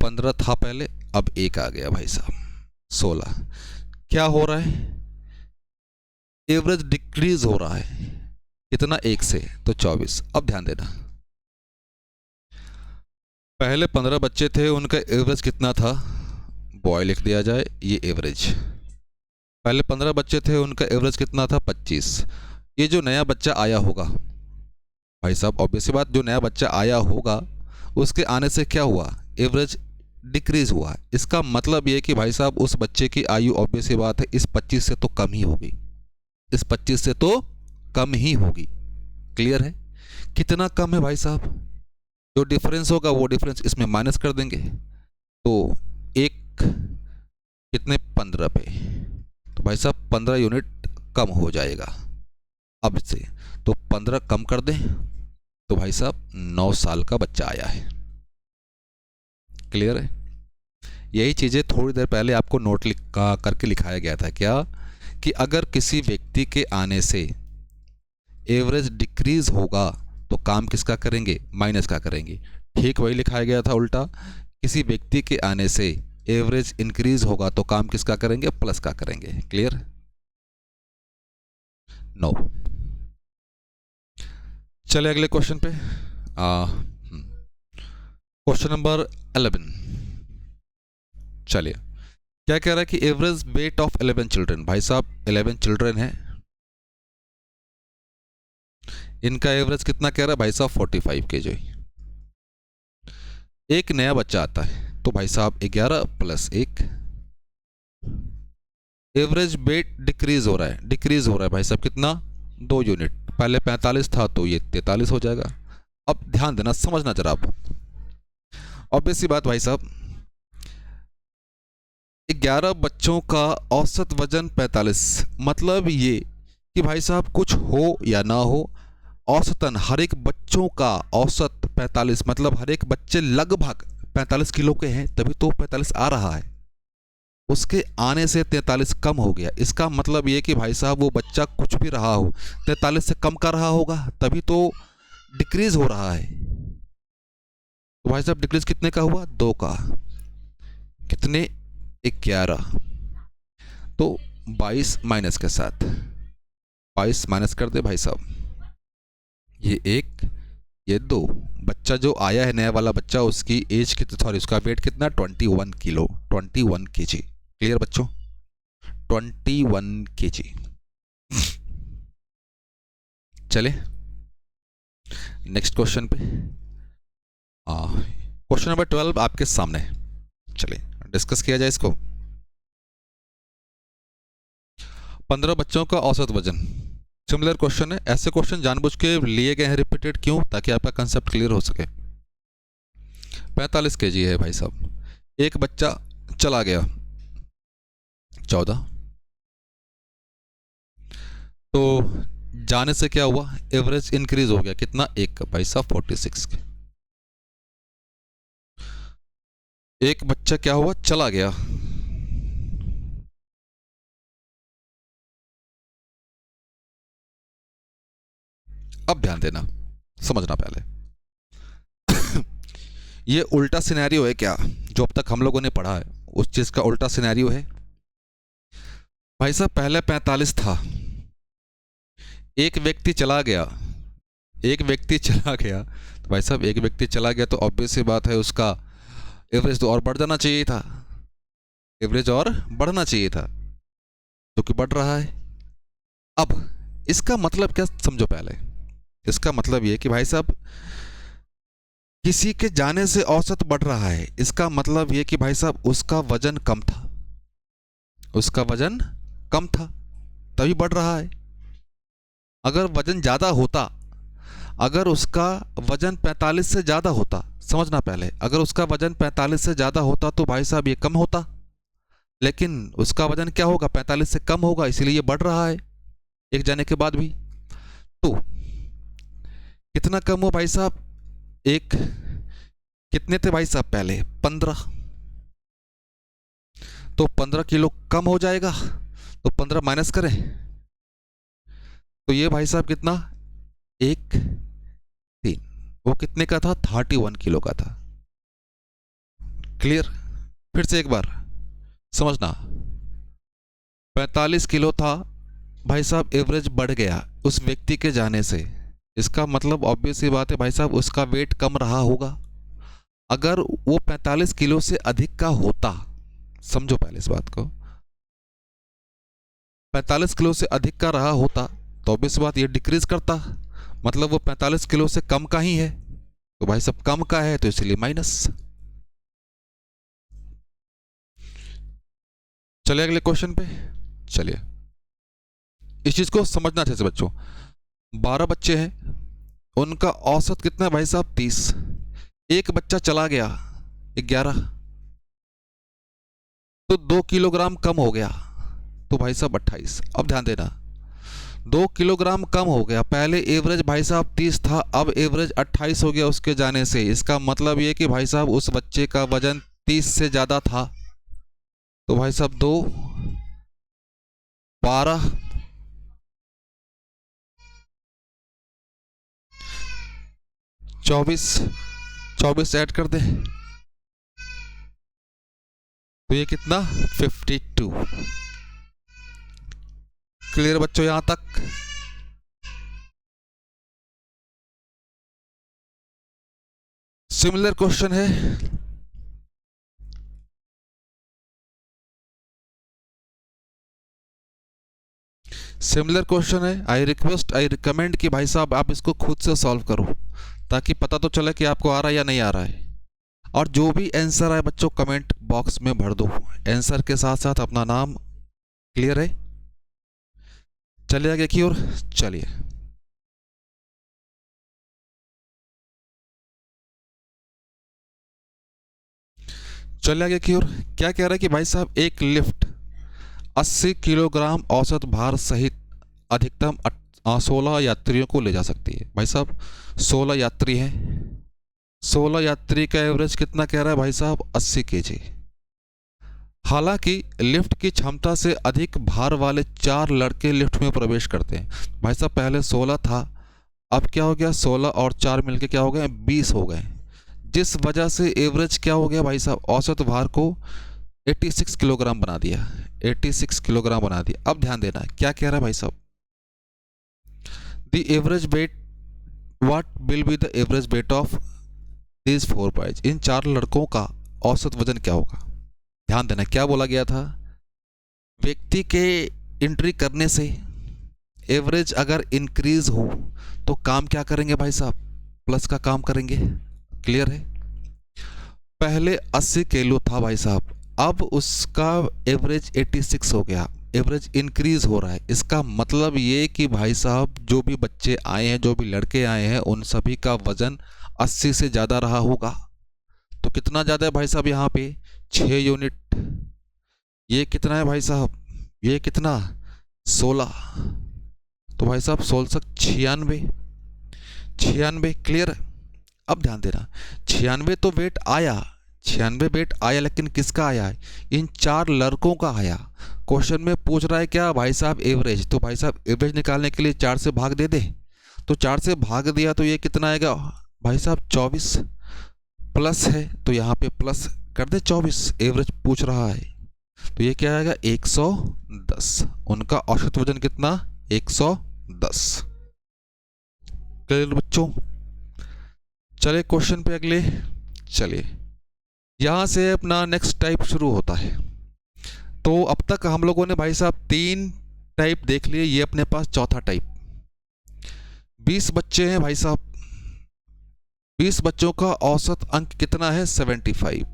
15 था पहले, अब एक आ गया भाई साहब, 16। क्या हो रहा है? एवरेज डिक्रीज हो रहा है। कितना? एक से, तो 24। अब ध्यान देना, पहले 15 बच्चे थे, उनका एवरेज कितना था, बॉय लिख दिया जाए, ये एवरेज। पहले 15 बच्चे थे, उनका एवरेज कितना था, 25। ये जो नया बच्चा आया होगा भाई साहब, ऑब्वियस बात, जो नया बच्चा आया होगा उसके आने से क्या हुआ, एवरेज डिक्रीज हुआ। इसका मतलब ये कि भाई साहब उस बच्चे की आयु ऑब्वियस बात है इस 25 से तो कम ही होगी, इस 25 से तो कम ही होगी। क्लियर है? कितना कम है भाई साहब? जो डिफरेंस होगा वो डिफरेंस इसमें माइनस कर देंगे, तो एक कितने, 15 पे, तो भाई साहब 15 यूनिट कम हो जाएगा अब से। तो 15 कम कर दें तो भाई साहब 9 साल का बच्चा आया है। क्लियर है? यही चीज़ें थोड़ी देर पहले आपको नोट करके लिखाया गया था, क्या कि अगर किसी व्यक्ति के आने से एवरेज डिक्रीज होगा तो काम किसका करेंगे, माइनस का करेंगे। ठीक वही लिखाया गया था उल्टा, किसी व्यक्ति के आने से एवरेज इंक्रीज होगा तो काम किसका करेंगे, प्लस का करेंगे। क्लियर? नो। चले अगले क्वेश्चन पे। Question number 11। चलिए, क्या कह रहा है कि एवरेज वेट ऑफ 11 चिल्ड्रन, भाई साहब 11 चिल्ड्रन है, इनका एवरेज कितना कह रहा है भाई साहब, 45 kg। एक नया बच्चा आता है तो भाई साहब 11 प्लस 1, एवरेज वेट डिक्रीज हो रहा है, डिक्रीज हो रहा है भाई साहब कितना, 2 यूनिट। पहले 45 था तो ये 43 हो जाएगा। अब ध्यान देना, समझना जरा आप, ऑब्वियस सी बात भाई साहब 11 बच्चों का औसत वजन 45, मतलब ये कि भाई साहब कुछ हो या ना हो, औसतन हर एक बच्चों का औसत 45, मतलब हर एक बच्चे लगभग 45 किलो के हैं, तभी तो 45 आ रहा है। उसके आने से 43 कम हो गया, इसका मतलब ये कि भाई साहब वो बच्चा कुछ भी रहा हो 43 से कम कर रहा होगा, तभी तो डिक्रीज हो रहा है। तो भाई साहब डिक्रीज कितने का हुआ, 2 का, कितने, 11। तो 22 माइनस के साथ, 22 माइनस कर दे भाई साहब, ये 1 ये 2, बच्चा जो आया है नया वाला बच्चा, उसकी एज कितनी, सॉरी उसका वेट कितना, 21 किलो, 21 kg। क्लियर बच्चों, 21 kg। चले नेक्स्ट क्वेश्चन पे। क्वेश्चन नंबर 12 आपके सामने, चलिए डिस्कस किया जाए इसको। 15 बच्चों का औसत वजन, सिमिलर क्वेश्चन है। ऐसे क्वेश्चन जानबूझ के लिए गए हैं रिपीटेड, क्यों, ताकि आपका कंसेप्ट क्लियर हो सके। 45 kg है भाई साहब, एक बच्चा चला गया 14, तो जाने से क्या हुआ, एवरेज इंक्रीज हो गया कितना, 1 का, भाई साहब 46 के। एक बच्चा क्या हुआ, चला गया, अब ध्यान देना, समझना पहले ये उल्टा सिनेरियो है क्या, जो अब तक हम लोगों ने पढ़ा है उस चीज का उल्टा सिनेरियो है। भाई साहब पहले 45 था, एक व्यक्ति चला गया, एक व्यक्ति चला गया, तो भाई साहब एक व्यक्ति चला गया तो ऑब्वियस सी बात है उसका एवरेज तो और बढ़ जाना चाहिए था, एवरेज और बढ़ना चाहिए था, जो कि बढ़ रहा है। अब इसका मतलब क्या समझो पहले, इसका मतलब ये कि भाई साहब किसी के जाने से औसत बढ़ रहा है, इसका मतलब ये कि भाई साहब उसका वजन कम था, उसका वजन कम था तभी बढ़ रहा है। अगर वजन ज़्यादा होता, अगर उसका वजन 45 से ज़्यादा होता, समझना पहले, अगर उसका वजन 45 से ज़्यादा होता तो भाई साहब ये कम होता, लेकिन उसका वजन क्या होगा, 45 से कम होगा, इसीलिए ये बढ़ रहा है एक जाने के बाद भी। तो कितना कम हो भाई साहब, एक, कितने थे भाई साहब पहले, 15, तो 15 किलो कम हो जाएगा, तो 15 माइनस करें तो ये भाई साहब कितना, 1, 3, वो कितने का था, 31 किलो का था। क्लियर, फिर से एक बार समझना, 45 किलो था भाई साहब, एवरेज बढ़ गया उस व्यक्ति के जाने से, इसका मतलब ऑब्वियस सी बात है भाई साहब उसका वेट कम रहा होगा। अगर वो 45 किलो से अधिक का होता, समझो पहले इस बात को, 45 किलो से अधिक का रहा होता तो ऑब्वियस बात ये डिक्रीज करता, मतलब वो 45 किलो से कम का ही है, तो भाई साहब कम का है तो इसलिए माइनस। चलिए अगले क्वेश्चन पे, चलिए इस चीज को समझना अच्छे से बच्चों। 12 बच्चे हैं, उनका औसत कितना है भाई साहब, 30, एक बच्चा चला गया 11, तो 2 किलोग्राम कम हो गया, तो भाई साहब 28। अब ध्यान देना, 2 किलोग्राम कम हो गया, पहले एवरेज भाई साहब 30 था, अब एवरेज 28 हो गया उसके जाने से, इसका मतलब ये कि भाई साहब उस बच्चे का वजन 30 से ज़्यादा था, तो भाई साहब 2, 12, 24, 24 ऐड कर दे तो ये कितना, 52। क्लियर बच्चों यहां तक। सिमिलर क्वेश्चन है, सिमिलर क्वेश्चन है, आई रिक्वेस्ट, आई रिकमेंड कि भाई साहब आप इसको खुद से सॉल्व करो, ताकि पता तो चले कि आपको आ रहा है या नहीं आ रहा है। और जो भी आंसर आए बच्चों कमेंट बॉक्स में भर दो, आंसर के साथ साथ अपना नाम। क्लियर है, चलिए आगे की ओर, चलिए चलिए आगे की ओर। क्या कह रहा है कि भाई साहब एक लिफ्ट 80 किलोग्राम औसत भार सहित अधिकतम 16 यात्रियों को ले जा सकती है। भाई साहब 16 यात्री हैं, 16 यात्री का एवरेज कितना कह रहा है भाई साहब, 80 केजी। हालांकि लिफ्ट की क्षमता से अधिक भार वाले 4 लड़के लिफ्ट में प्रवेश करते हैं। भाई साहब पहले 16 था, अब क्या हो गया, 16 और 4 मिलके क्या हो गए, 20 हो गए, जिस वजह से एवरेज क्या हो गया भाई साहब, औसत भार को 86 किलोग्राम बना दिया, 86 किलोग्राम बना दिया। अब ध्यान देना क्या कह रहा है भाई साहब, the average weight, what will be the average weight of these 4 boys, इन 4 लड़कों का औसत वजन क्या होगा। ध्यान देना क्या बोला गया था, व्यक्ति के एंट्री करने से एवरेज अगर इंक्रीज हो तो काम क्या करेंगे भाई साहब, प्लस का काम करेंगे। क्लियर है, पहले 80 किलो था भाई साहब, अब उसका एवरेज 86 हो गया, एवरेज इंक्रीज हो रहा है, इसका मतलब ये कि भाई साहब जो भी बच्चे आए हैं, जो भी लड़के आए हैं, उन सभी का वजन 80 से ज़्यादा रहा होगा। तो कितना ज़्यादा है भाई साहब यहाँ पे, 6 यूनिट। ये कितना है भाई साहब, ये कितना, 16, तो भाई साहब 16 96, 96। क्लियर, अब ध्यान देना, 96 तो वेट आया, 96 वेट आया, लेकिन किसका आया है, इन 4 लड़कों का आया। क्वेश्चन में पूछ रहा है क्या भाई साहब, एवरेज, तो भाई साहब एवरेज निकालने के लिए 4 से भाग दे दे, तो 4 से भाग दिया तो ये कितना आएगा भाई साहब, 24, प्लस है तो यहाँ पे प्लस कर दे 24, एवरेज पूछ रहा है, तो ये क्या आएगा, 110। उनका औसत वजन कितना, 110। क्लियर बच्चों, चलिए क्वेश्चन पे अगले, चलिए यहां से अपना नेक्स्ट टाइप शुरू होता है। तो अब तक हम लोगों ने भाई साहब 3 टाइप देख लिए, ये अपने पास चौथा टाइप। 20 बच्चे हैं भाई साहब, 20 बच्चों का औसत अंक कितना है? 75।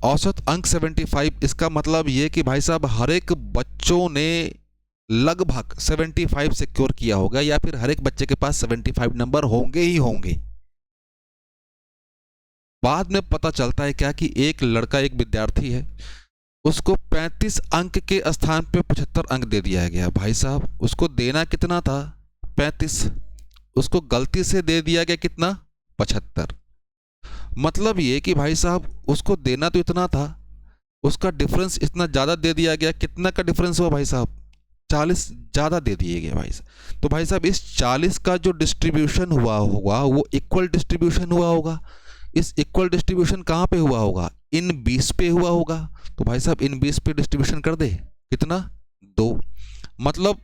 औसत अंक 75। इसका मतलब ये कि भाई साहब हर एक बच्चों ने लगभग 75 सिक्योर किया होगा, या फिर हर एक बच्चे के पास 75 नंबर होंगे ही होंगे। बाद में पता चलता है क्या कि एक लड़का, एक विद्यार्थी है, उसको 35 अंक के स्थान पे 75 अंक दे दिया गया। भाई साहब उसको देना कितना था? 35। उसको गलती से दे दिया गया कितना? 75। मतलब ये कि भाई साहब उसको देना तो इतना था, उसका डिफरेंस इतना ज़्यादा दे दिया गया। कितना का डिफरेंस हुआ भाई साहब? 40 ज़्यादा दे दिए गए भाई साहब। तो भाई साहब इस 40 का जो डिस्ट्रीब्यूशन हुआ होगा वो इक्वल डिस्ट्रीब्यूशन हुआ होगा। इस इक्वल डिस्ट्रीब्यूशन कहाँ पे हुआ होगा? इन 20 पे हुआ होगा। तो भाई साहब इन 20 पे डिस्ट्रीब्यूशन कर दे, कितना? 2। मतलब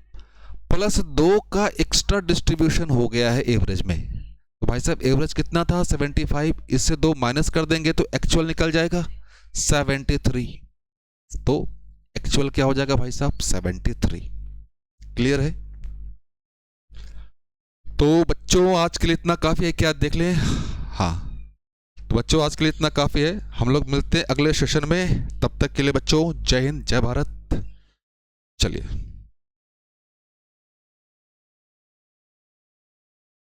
+2 का एक्स्ट्रा डिस्ट्रीब्यूशन हो गया है एवरेज में। तो भाई साहब एवरेज कितना था? 75। इससे 2 माइनस कर देंगे तो एक्चुअल निकल जाएगा 73। तो एक्चुअल क्या हो जाएगा भाई साहब? 73। क्लियर है? तो बच्चों आज के लिए इतना काफ़ी है, क्या देख लें? हाँ, तो बच्चों आज के लिए इतना काफ़ी है। हम लोग मिलते हैं अगले सेशन में। तब तक के लिए बच्चों जय हिंद, जय भारत। चलिए।